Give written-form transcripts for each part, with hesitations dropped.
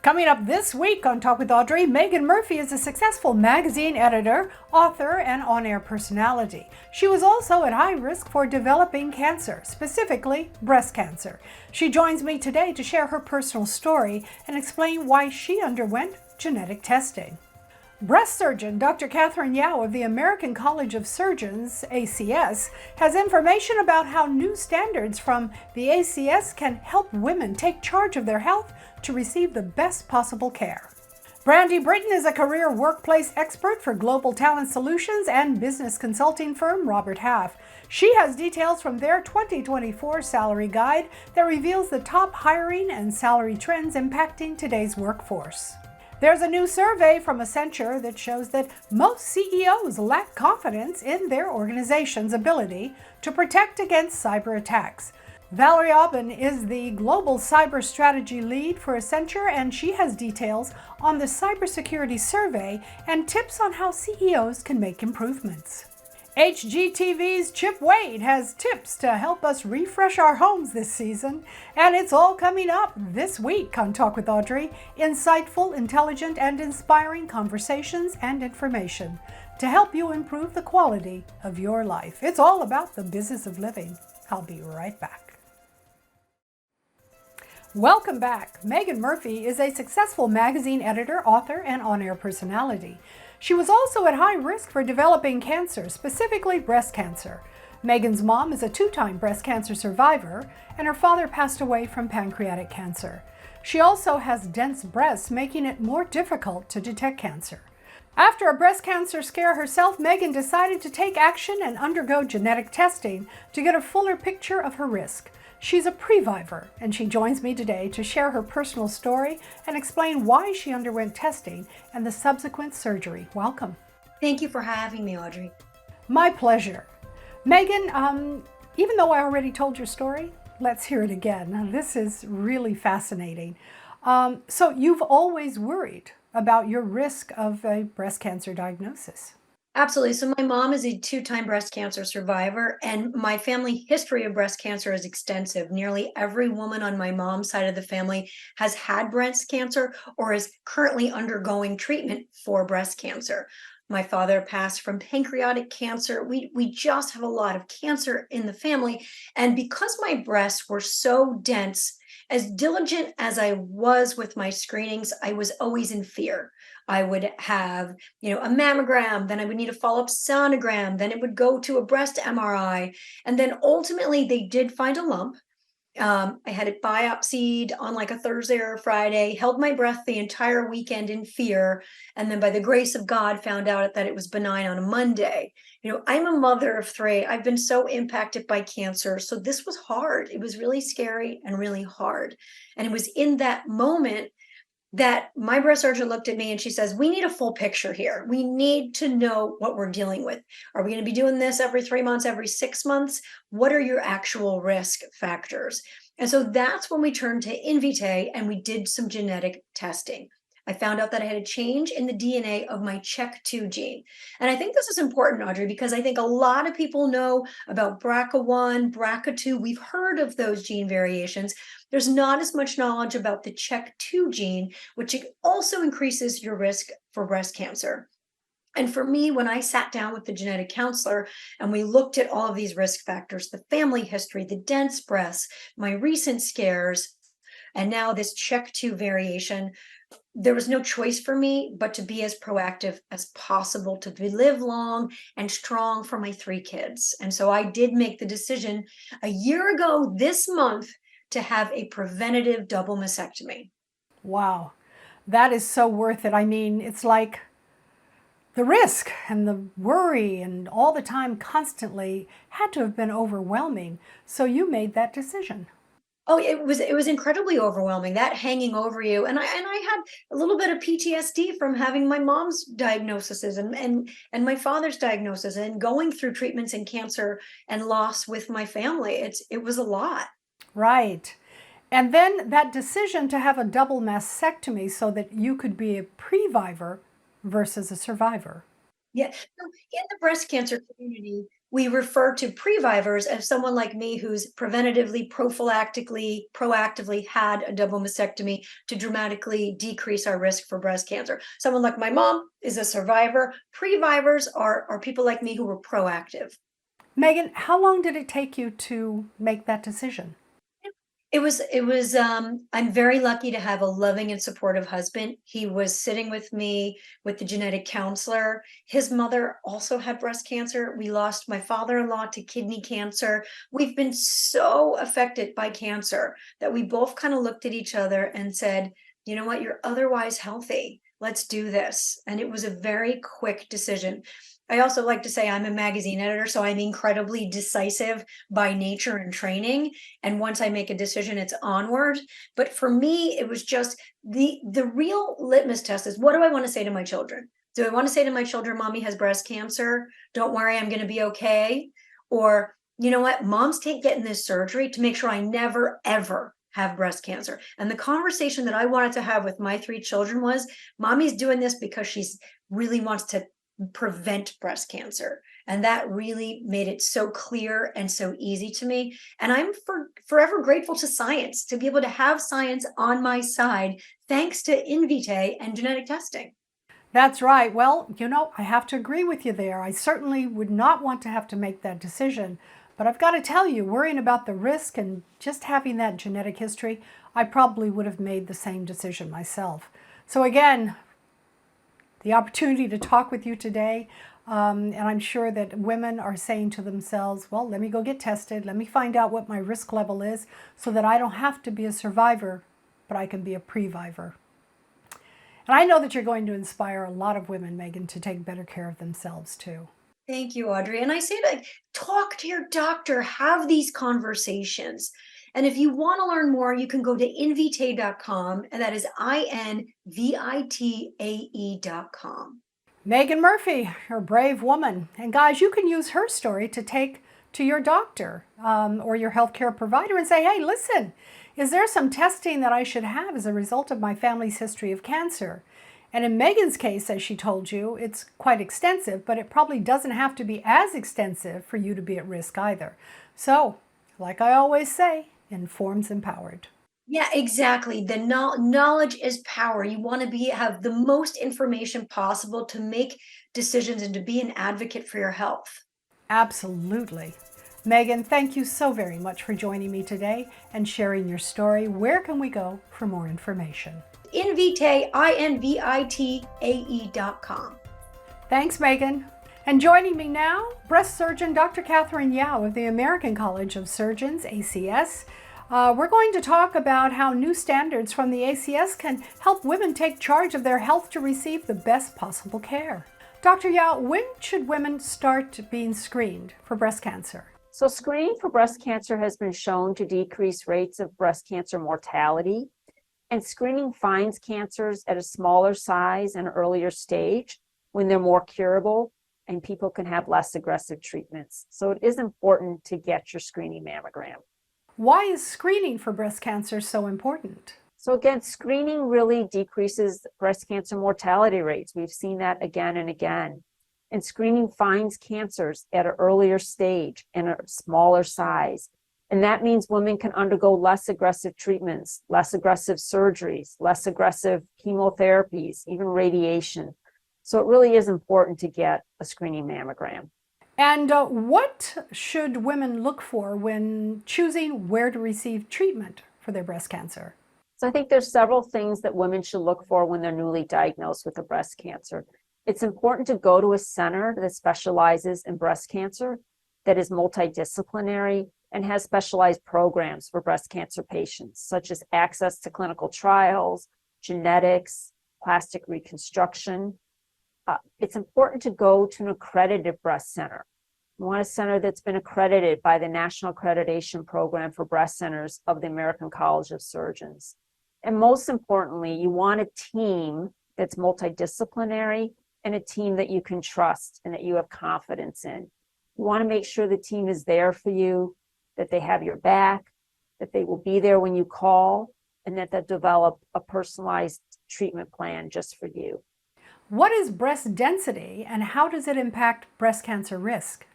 Coming up this week on Talk with Audrey, Megan Murphy is a successful magazine editor, author, and on-air personality. She was also at high risk for developing cancer, specifically breast cancer. She joins me today to share her personal story and explain why she underwent genetic testing. Breast surgeon Dr. Katharine Yao of the American College of Surgeons, ACS, has information about how new standards from the ACS can help women take charge of their health to receive the best possible care. Brandi Britton is a career workplace expert for Global Talent Solutions and business consulting firm Robert Half. She has details from their 2024 salary guide that reveals the top hiring and salary trends impacting today's workforce. There's a new survey from Accenture that shows that most CEOs lack confidence in their organization's ability to protect against cyber attacks. Valerie Abend is the global cyber strategy lead for Accenture, and she has details on the cybersecurity survey and tips on how CEOs can make improvements. HGTV's Chip Wade has tips to help us refresh our homes this season, and it's all coming up this week on Talk with Audrey. Insightful, intelligent, and inspiring conversations and information to help you improve the quality of your life. It's all about the business of living. I'll be right back. Welcome back. Megan Murphy is a successful magazine editor, author, and on-air personality. She was also at high risk for developing cancer, specifically breast cancer. Megan's mom is a two-time breast cancer survivor, and her father passed away from pancreatic cancer. She also has dense breasts, making it more difficult to detect cancer. After a breast cancer scare herself, Megan decided to take action and undergo genetic testing to get a fuller picture of her risk. She's a previver, and she joins me today to share her personal story and explain why she underwent testing and the subsequent surgery. Welcome. Thank you for having me, Audrey. My pleasure. Megan, even though I already told your story, let's hear it again. Now, this is really fascinating. So you've always worried about your risk of a breast cancer diagnosis. Absolutely. So my mom is a two-time breast cancer survivor, and my family history of breast cancer is extensive. Nearly every woman on my mom's side of the family has had breast cancer or is currently undergoing treatment for breast cancer. My father passed from pancreatic cancer. We just have a lot of cancer in the family. And because my breasts were so dense, as diligent as I was with my screenings, I was always in fear. I would have, a mammogram, then I would need a follow-up sonogram, then it would go to a breast MRI. And then ultimately they did find a lump. I had it biopsied on like a Thursday or a Friday, held my breath the entire weekend in fear. And then by the grace of God, found out that it was benign on a Monday. I'm a mother of three. I've been so impacted by cancer. So this was hard. It was really scary and really hard. And it was in that moment that my breast surgeon looked at me and she says, we need a full picture here. We need to know what we're dealing with. Are we going to be doing this every 3 months, every 6 months? What are your actual risk factors? And so that's when we turned to Invitae and we did some genetic testing. I found out that I had a change in the DNA of my CHEK2 gene. And I think this is important, Audrey, because I think a lot of people know about BRCA1, BRCA2. We've heard of those gene variations. There's not as much knowledge about the CHEK2 gene, which also increases your risk for breast cancer. And for me, when I sat down with the genetic counselor and we looked at all of these risk factors, the family history, the dense breasts, my recent scares, and now this CHEK2 variation, there was no choice for me but to be as proactive as possible to live long and strong for my 3 kids. And so I did make the decision a year ago this month to have a preventative double mastectomy. Wow, that is so worth it. I mean, it's like the risk and the worry and all the time constantly had to have been overwhelming. So you made that decision. Oh, it was incredibly overwhelming, that hanging over you. And I had a little bit of PTSD from having my mom's diagnoses and my father's diagnosis and going through treatments and cancer and loss with my family. It was a lot. Right. And then that decision to have a double mastectomy so that you could be a previver versus a survivor. Yeah. So in the breast cancer community, we refer to previvors as someone like me who's preventatively, proactively had a double mastectomy to dramatically decrease our risk for breast cancer. Someone like my mom is a survivor. Previvors are people like me who were proactive. Megan, how long did it take you to make that decision? I'm very lucky to have a loving and supportive husband. He was sitting with me with the genetic counselor. His mother also had breast cancer. We lost my father-in-law to kidney cancer. We've been so affected by cancer that we both kind of looked at each other and said, you know what, you're otherwise healthy. Let's do this. And it was a very quick decision. I also like to say I'm a magazine editor, so I'm incredibly decisive by nature and training. And once I make a decision, it's onward. But for me, it was just the real litmus test is, what do I want to say to my children? Do I want to say to my children, mommy has breast cancer? Don't worry, I'm going to be okay. Or, you know what, mom's getting this surgery to make sure I never, ever have breast cancer. And the conversation that I wanted to have with my 3 children was, mommy's doing this because she's really wants to prevent breast cancer. And that really made it so clear and so easy to me. And I'm forever grateful to science to be able to have science on my side, thanks to in vitae and genetic testing. That's right. Well, I have to agree with you there. I certainly would not want to have to make that decision. But I've got to tell you, worrying about the risk and just having that genetic history, I probably would have made the same decision myself. So again, the opportunity to talk with you today, and I'm sure that women are saying to themselves, well, let me go get tested. Let me find out what my risk level is so that I don't have to be a survivor, but I can be a previvor. And I know that you're going to inspire a lot of women, Megan, to take better care of themselves too. Thank you, Audrey. And I say, like, talk to your doctor, have these conversations. And if you want to learn more, you can go to invitae.com, and that is invitae.com. Megan Murphy, you're a brave woman. And guys, you can use her story to take to your doctor or your healthcare provider and say, hey, listen, is there some testing that I should have as a result of my family's history of cancer? And in Megan's case, as she told you, it's quite extensive, but it probably doesn't have to be as extensive for you to be at risk either. So, like I always say, informed's empowered. Yeah, exactly. The knowledge is power. You want to have the most information possible to make decisions and to be an advocate for your health. Absolutely. Megan, thank you so very much for joining me today and sharing your story. Where can we go for more information? Invitae, invitae.com. Thanks, Megan. And joining me now, breast surgeon Dr. Katharine Yao of the American College of Surgeons, ACS. We're going to talk about how new standards from the ACS can help women take charge of their health to receive the best possible care. Dr. Yao, when should women start being screened for breast cancer? So screening for breast cancer has been shown to decrease rates of breast cancer mortality. And screening finds cancers at a smaller size and earlier stage when they're more curable and people can have less aggressive treatments. So it is important to get your screening mammogram. Why is screening for breast cancer so important? So again, screening really decreases breast cancer mortality rates. We've seen that again and again. And screening finds cancers at an earlier stage and a smaller size. And that means women can undergo less aggressive treatments, less aggressive surgeries, less aggressive chemotherapies, even radiation. So it really is important to get a screening mammogram. And what should women look for when choosing where to receive treatment for their breast cancer? So I think there's several things that women should look for when they're newly diagnosed with a breast cancer. It's important to go to a center that specializes in breast cancer, that is multidisciplinary, and has specialized programs for breast cancer patients, such as access to clinical trials, genetics, plastic reconstruction. It's important to go to an accredited breast center. You want a center that's been accredited by the National Accreditation Program for Breast Centers of the American College of Surgeons. And most importantly, you want a team that's multidisciplinary and a team that you can trust and that you have confidence in. You want to make sure the team is there for you, that they have your back, that they will be there when you call, and that they'll develop a personalized treatment plan just for you. What is breast density and how does it impact breast cancer risk?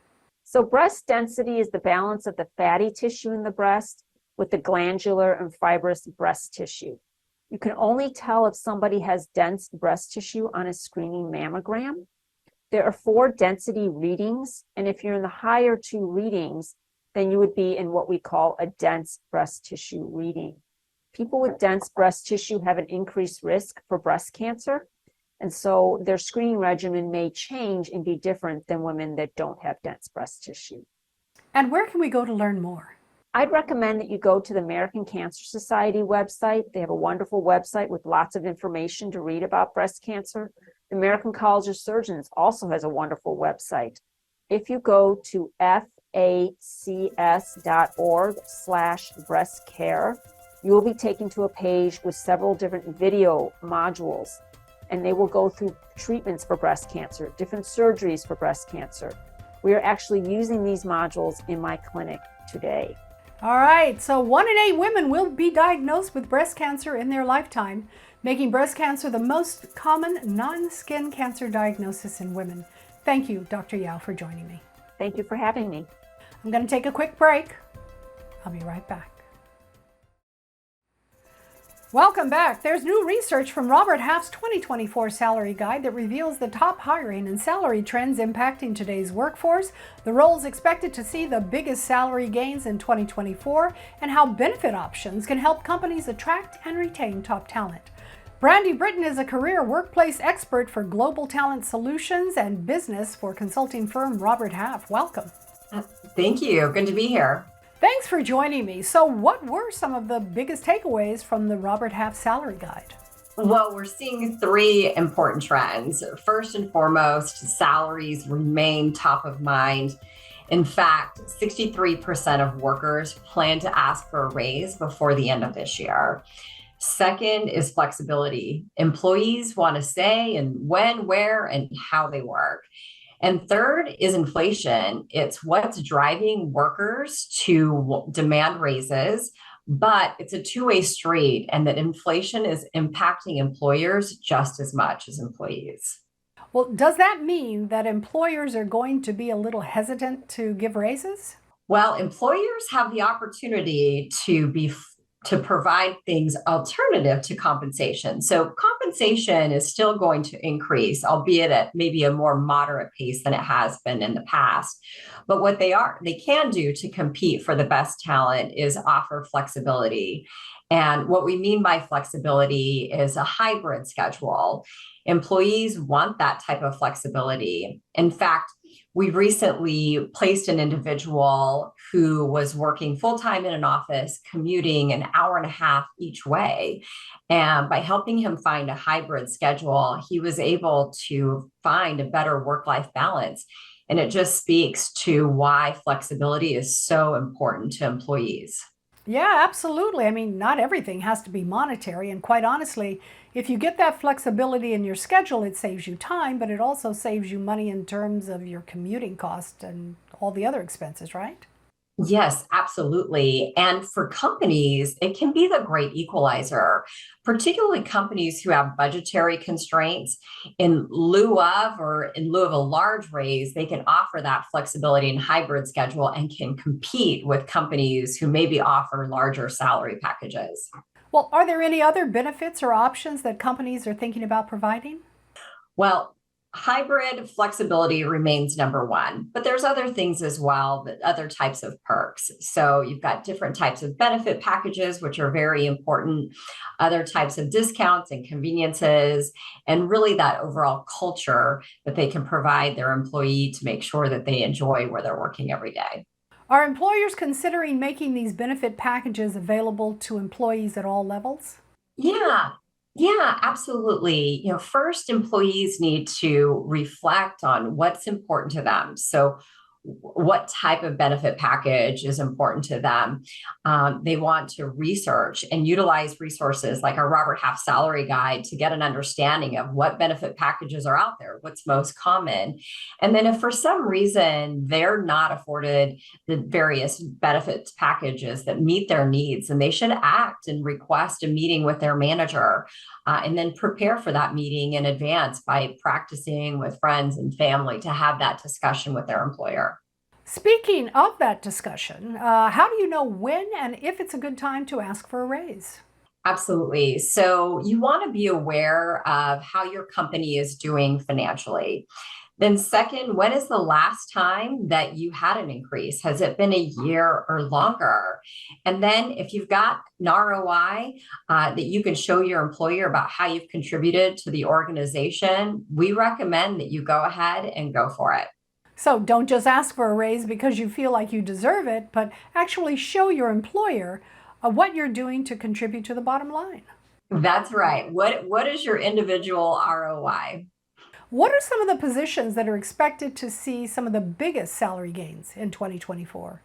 So breast density is the balance of the fatty tissue in the breast with the glandular and fibrous breast tissue. You can only tell if somebody has dense breast tissue on a screening mammogram. There are 4 density readings, and if you're in the higher 2 readings, then you would be in what we call a dense breast tissue reading. People with dense breast tissue have an increased risk for breast cancer, and so their screening regimen may change and be different than women that don't have dense breast tissue. And where can we go to learn more? I'd recommend that you go to the American Cancer Society website. They have a wonderful website with lots of information to read about breast cancer. The American College of Surgeons also has a wonderful website. If you go to facs.org/breastcare, you will be taken to a page with several different video modules, and they will go through treatments for breast cancer, different surgeries for breast cancer. We are actually using these modules in my clinic today. All right, so 1 in 8 women will be diagnosed with breast cancer in their lifetime, making breast cancer the most common non-skin cancer diagnosis in women. Thank you, Dr. Yao, for joining me. Thank you for having me. I'm going to take a quick break. I'll be right back. Welcome back. There's new research from Robert Half's 2024 salary guide that reveals the top hiring and salary trends impacting today's workforce, the roles expected to see the biggest salary gains in 2024, and how benefit options can help companies attract and retain top talent. Brandi Britton is a career workplace expert for global talent solutions and business for consulting firm Robert Half. Welcome. Thank you. Good to be here. Thanks for joining me. So what were some of the biggest takeaways from the Robert Half salary guide? Well, we're seeing 3 important trends. First and foremost, salaries remain top of mind. In fact, 63% of workers plan to ask for a raise before the end of this year. Second is flexibility. Employees want to say and when, where, and how they work. And third is inflation. It's what's driving workers to demand raises, but it's a two-way street, and that inflation is impacting employers just as much as employees. Well, does that mean that employers are going to be a little hesitant to give raises? Well, employers have the opportunity to provide things alternative to compensation. So compensation is still going to increase, albeit at maybe a more moderate pace than it has been in the past. But what they can do to compete for the best talent is offer flexibility. And what we mean by flexibility is a hybrid schedule. Employees want that type of flexibility. In fact, we recently placed an individual who was working full-time in an office, commuting an hour and a half each way. And by helping him find a hybrid schedule, he was able to find a better work-life balance. And it just speaks to why flexibility is so important to employees. Yeah, absolutely. I mean, not everything has to be monetary. And quite honestly, if you get that flexibility in your schedule, it saves you time, but it also saves you money in terms of your commuting cost and all the other expenses, right? Yes, absolutely. And for companies, it can be the great equalizer, particularly companies who have budgetary constraints. In lieu of a large raise, they can offer that flexibility and hybrid schedule and can compete with companies who maybe offer larger salary packages. Well, are there any other benefits or options that companies are thinking about providing? Well, hybrid flexibility remains number one, but there's other things as well, that other types of perks. So you've got different types of benefit packages, which are very important, other types of discounts and conveniences, and really that overall culture that they can provide their employee to make sure that they enjoy where they're working every day. Are employers considering making these benefit packages available to employees at all levels? Yeah, absolutely. First, employees need to reflect on what's important to them. So what type of benefit package is important to them. They want to research and utilize resources like our Robert Half salary guide to get an understanding of what benefit packages are out there, what's most common. And then if for some reason they're not afforded the various benefits packages that meet their needs, then they should act and request a meeting with their manager. And then prepare for that meeting in advance by practicing with friends and family to have that discussion with their employer. Speaking of that discussion, how do you know when and if it's a good time to ask for a raise? Absolutely. So you want to be aware of how your company is doing financially. Then, second, when is the last time that you had an increase? Has it been a year or longer? And then, if you've got an ROI that you can show your employer about how you've contributed to the organization, we recommend that you go ahead and go for it. So don't just ask for a raise because you feel like you deserve it, but actually show your employer what you're doing to contribute to the bottom line. That's right. What is your individual ROI? What are some of the positions that are expected to see some of the biggest salary gains in 2024?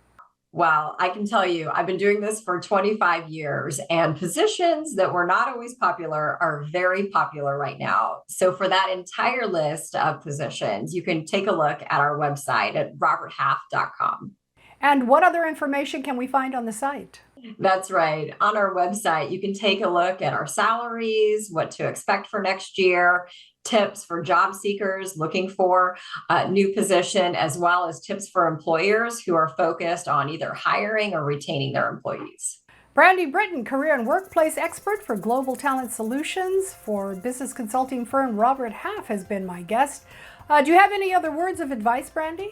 Well, I can tell you, I've been doing this for 25 years, and positions that were not always popular are very popular right now. So, for that entire list of positions, you can take a look at our website at roberthalf.com. And what other information can we find on the site? That's right. On our website, you can take a look at our salaries, what to expect for next year, tips for job seekers looking for a new position, as well as tips for employers who are focused on either hiring or retaining their employees. Brandi Britton, career and workplace expert for Global Talent Solutions for business consulting firm Robert Half, has been my guest. Do you have any other words of advice, Brandi?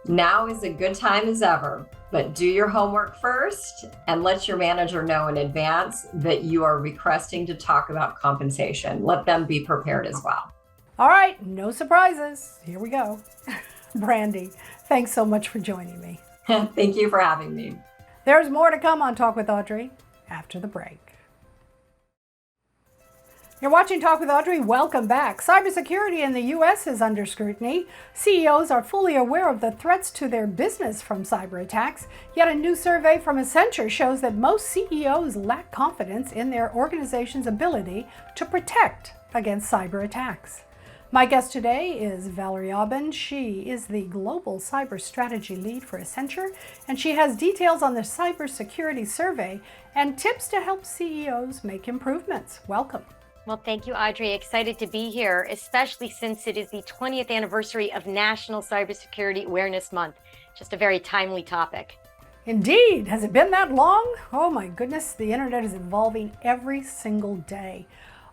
Now is a good time as ever, but do your homework first and let your manager know in advance that you are requesting to talk about compensation. Let them be prepared as well. All right, no surprises. Here we go. Brandi, thanks so much for joining me. Thank you for having me. There's more to come on Talk with Audrey after the break. You're watching Talk with Audrey. Welcome back. Cybersecurity in the U.S. is under scrutiny. CEOs are fully aware of the threats to their business from cyber attacks. Yet a new survey from Accenture shows that most CEOs lack confidence in their organization's ability to protect against cyber attacks. My guest today is Valerie Abend. She is the Global Cyber Strategy Lead for Accenture, and she has details on the Cybersecurity Survey and tips to help CEOs make improvements. Welcome. Well, thank you, Audrey. Excited to be here, especially since it is the 20th anniversary of National Cybersecurity Awareness Month. Just a very timely topic. Indeed. Has it been that long? Oh my goodness, the internet is evolving every single day.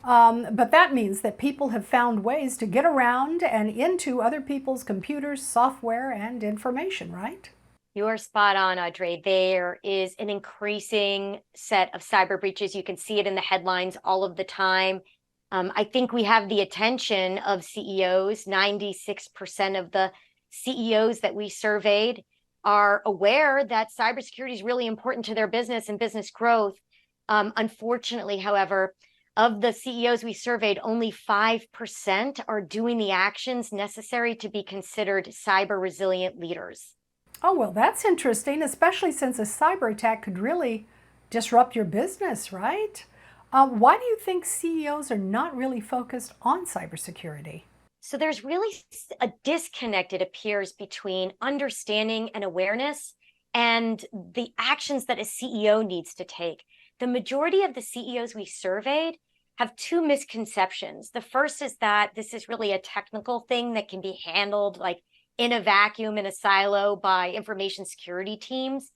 But that means that people have found ways to get around and into other people's computers, software, and information, right? You're spot on, Audrey. There is an increasing set of cyber breaches. You can see it in the headlines all of the time. I think we have the attention of CEOs. 96% of the CEOs that we surveyed are aware that cybersecurity is really important to their business and business growth. Unfortunately, however, of the CEOs we surveyed, only 5% are doing the actions necessary to be considered cyber resilient leaders. Oh, well, that's interesting, especially since a cyber attack could really disrupt your business, right? Why do you think CEOs are not really focused on cybersecurity? So there's really a disconnect, it appears, between understanding and awareness and the actions that a CEO needs to take. The majority of the CEOs we surveyed have two misconceptions. The first is that this is really a technical thing that can be handled like in a vacuum, in a silo by information security teams.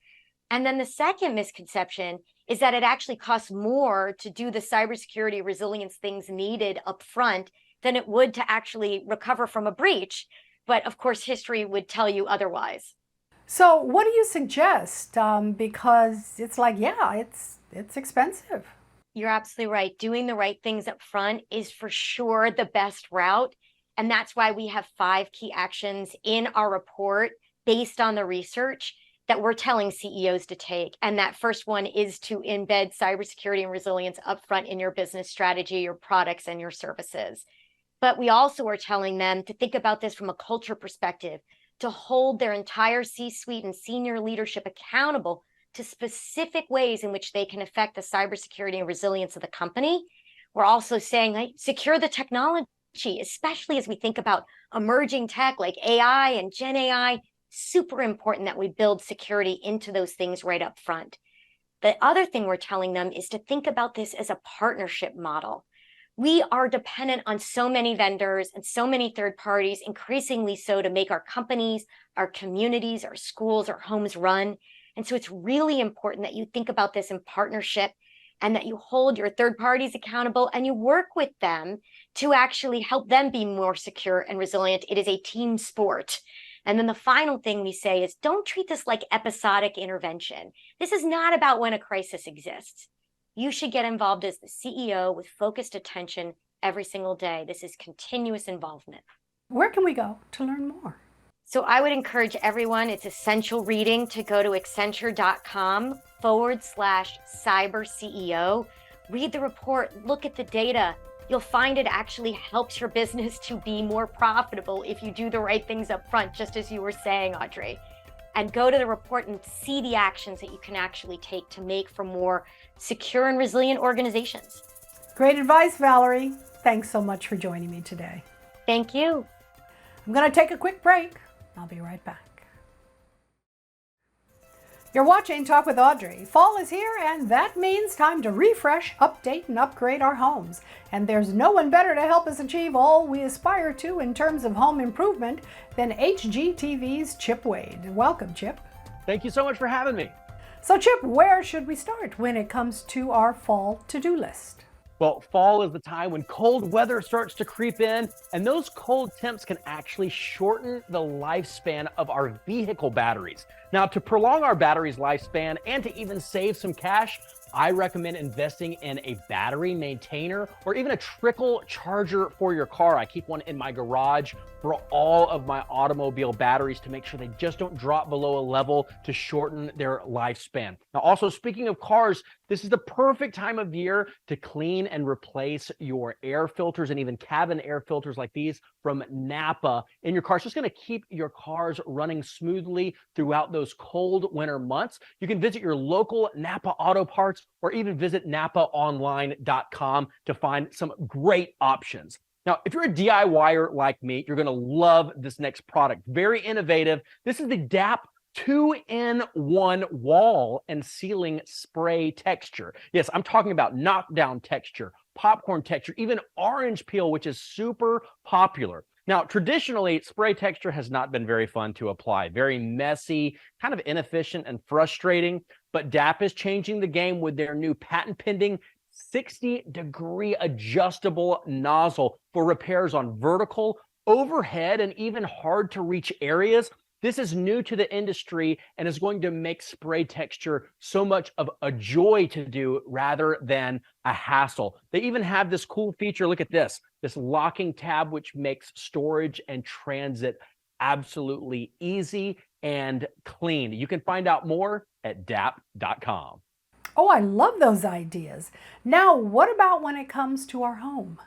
And then the second misconception is that it actually costs more to do the cybersecurity resilience things needed up front than it would to actually recover from a breach. But of course, history would tell you otherwise. So what do you suggest? Because it's like, yeah, it's expensive. You're absolutely right. Doing the right things up front is for sure the best route. And that's why we have 5 key actions in our report based on the research that we're telling CEOs to take. And that first one is to embed cybersecurity and resilience upfront in your business strategy, your products, and your services. But we also are telling them to think about this from a culture perspective, to hold their entire C-suite and senior leadership accountable to specific ways in which they can affect the cybersecurity and resilience of the company. We're also saying, like, secure the technology, especially as we think about emerging tech like AI and Gen AI. Super important that we build security into those things right up front. The other thing we're telling them is to think about this as a partnership model. We are dependent on so many vendors and so many third parties, increasingly so, to make our companies, our communities, our schools, our homes run. And so it's really important that you think about this in partnership and that you hold your third parties accountable and you work with them to actually help them be more secure and resilient. It is a team sport. And then the final thing we say is, don't treat this like episodic intervention. This is not about when a crisis exists. You should get involved as the CEO with focused attention every single day. This is continuous involvement. Where can we go to learn more? So I would encourage everyone, it's essential reading, to go to Accenture.com/cyber CEO. Read the report, look at the data. You'll find it actually helps your business to be more profitable if you do the right things up front, just as you were saying, Audrey. And go to the report and see the actions that you can actually take to make for more secure and resilient organizations. Great advice, Valerie. Thanks so much for joining me today. Thank you. I'm going to take a quick break. I'll be right back. You're watching Talk with Audrey. Fall is here, and that means time to refresh, update, and upgrade our homes. And there's no one better to help us achieve all we aspire to in terms of home improvement than HGTV's Chip Wade. Welcome, Chip. Thank you so much for having me. So, Chip, where should we start when it comes to our fall to-do list? Well, fall is the time when cold weather starts to creep in, and those cold temps can actually shorten the lifespan of our vehicle batteries. Now, to prolong our battery's lifespan and to even save some cash, I recommend investing in a battery maintainer or even a trickle charger for your car. I keep one in my garage for all of my automobile batteries to make sure they just don't drop below a level to shorten their lifespan. Now, also speaking of cars, this is the perfect time of year to clean and replace your air filters and even cabin air filters like these from Napa in your car. It's just going to keep your cars running smoothly throughout those cold winter months. You can visit your local Napa Auto Parts or even visit napaonline.com to find some great options. Now, if you're a DIYer like me, you're going to love this next product. Very innovative. This is the DAP 2-in-1 wall and ceiling spray texture. Yes, I'm talking about knockdown texture, popcorn texture, even orange peel, which is super popular. Now, traditionally, spray texture has not been very fun to apply, very messy, kind of inefficient and frustrating, but DAP is changing the game with their new patent-pending 60-degree adjustable nozzle for repairs on vertical, overhead, and even hard-to-reach areas. This is new to the industry and is going to make spray texture so much of a joy to do rather than a hassle. They even have this cool feature. Look at this locking tab, which makes storage and transit absolutely easy and clean. You can find out more at dap.com. Oh, I love those ideas. Now, what about when it comes to our home?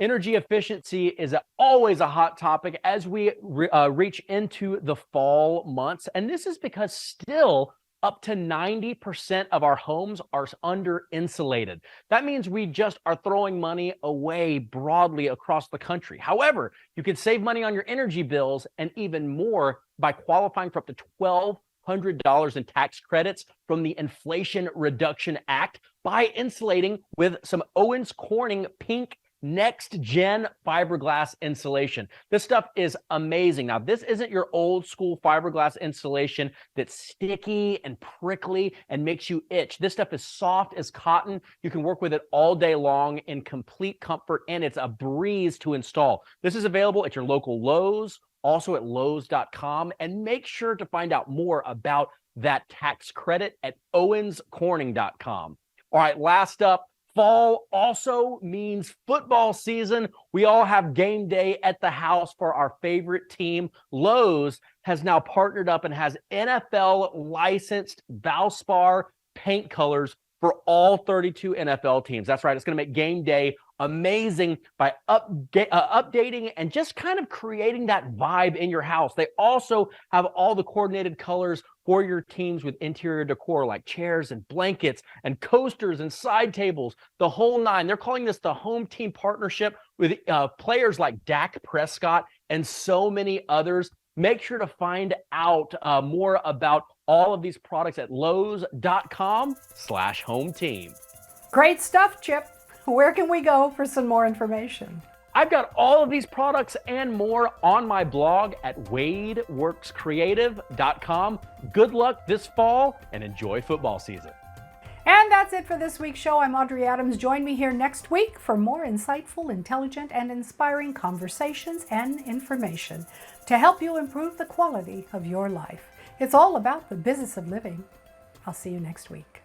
Energy efficiency is always a hot topic as we reach into the fall months. And this is because still up to 90% of our homes are under insulated. That means we just are throwing money away broadly across the country. However, you can save money on your energy bills and even more by qualifying for up to $1,200 in tax credits from the Inflation Reduction Act by insulating with some Owens Corning pink next gen fiberglass insulation. This stuff is amazing. Now, this isn't your old school fiberglass insulation that's sticky and prickly and makes you itch. This stuff is soft as cotton. You can work with it all day long in complete comfort, and it's a breeze to install. This is available at your local Lowe's, also at lowes.com, and make sure to find out more about that tax credit at owenscorning.com. All right, last up, fall also means football season. We all have game day at the house for our favorite team. Lowe's has now partnered up and has NFL licensed Valspar paint colors for all 32 NFL teams. That's right. It's going to make game day amazing by updating and just kind of creating that vibe in your house. They also have all the coordinated colors for your teams with interior decor like chairs and blankets and coasters and side tables, the whole nine. They're calling this the home team partnership with players like Dak Prescott and so many others. Make sure to find out more about all of these products at lowes.com/home team. Great stuff, Chip. Where can we go for some more information? I've got all of these products and more on my blog at wadeworkscreative.com. Good luck this fall and enjoy football season. And that's it for this week's show. I'm Audrey Adams. Join me here next week for more insightful, intelligent, and inspiring conversations and information to help you improve the quality of your life. It's all about the business of living. I'll see you next week.